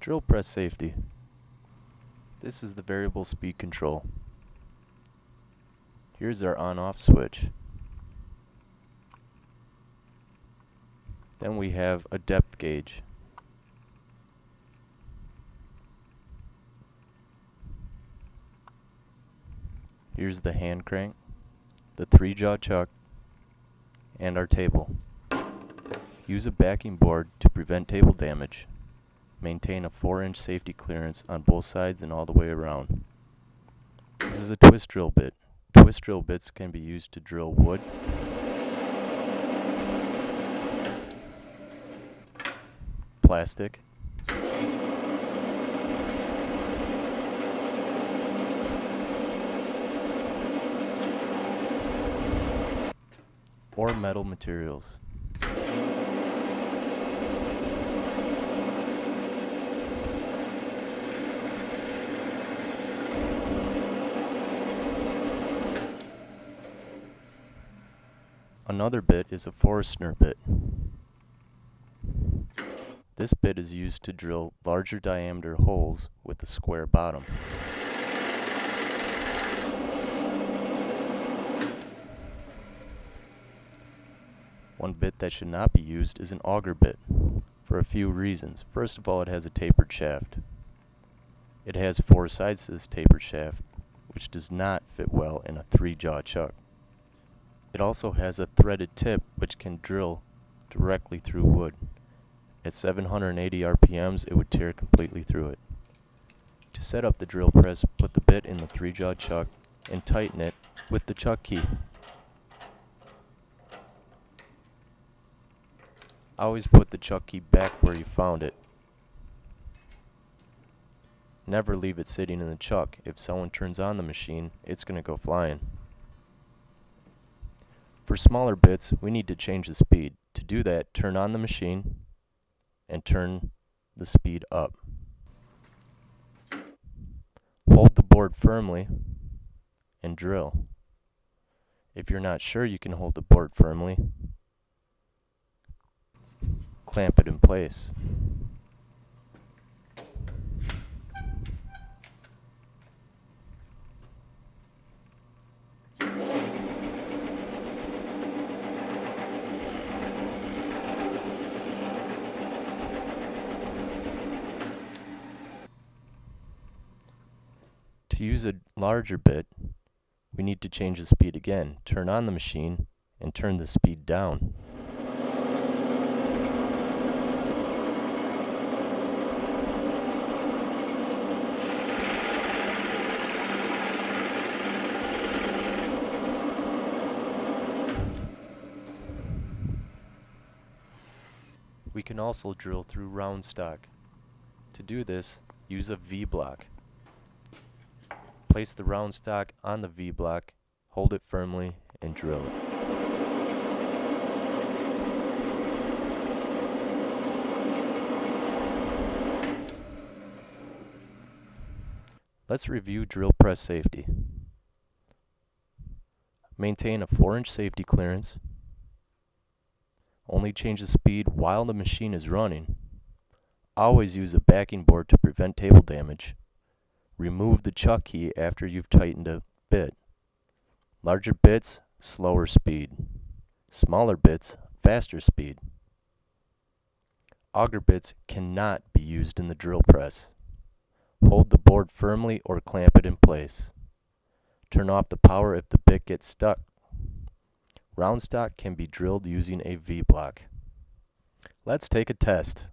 Drill press safety. This is the variable speed control. Here's our on-off switch. Then we have a depth gauge. Here's the hand crank, the 3-jaw chuck, and our table. Use a backing board to prevent table damage. Maintain a 4-inch safety clearance on both sides and all the way around. This is a twist drill bit. Twist drill bits can be used to drill wood, plastic, or metal materials. Another bit is a Forstner bit. This bit is used to drill larger diameter holes with a square bottom. One bit that should not be used is an auger bit, for a few reasons. First of all, it has a tapered shaft. It has 4 sides to this tapered shaft, which does not fit well in a 3-jaw chuck. It also has a threaded tip which can drill directly through wood. At 780 RPMs, it would tear completely through it. To set up the drill press, put the bit in the 3-jaw chuck and tighten it with the chuck key. Always put the chuck key back where you found it. Never leave it sitting in the chuck. If someone turns on the machine, it's going to go flying. For smaller bits, we need to change the speed. To do that, turn on the machine and turn the speed up. Hold the board firmly and drill. If you're not sure you can hold the board firmly, clamp it in place. To use a larger bit, we need to change the speed again. Turn on the machine and turn the speed down. We can also drill through round stock. To do this, use a V-block. Place the round stock on the V-block, hold it firmly, and drill it. Let's review drill press safety. Maintain a 4-inch safety clearance. Only change the speed while the machine is running. Always use a backing board to prevent table damage. Remove the chuck key after you've tightened a bit. Larger bits, slower speed. Smaller bits, faster speed. Auger bits cannot be used in the drill press. Hold the board firmly or clamp it in place. Turn off the power if the bit gets stuck. Round stock can be drilled using a V-block. Let's take a test.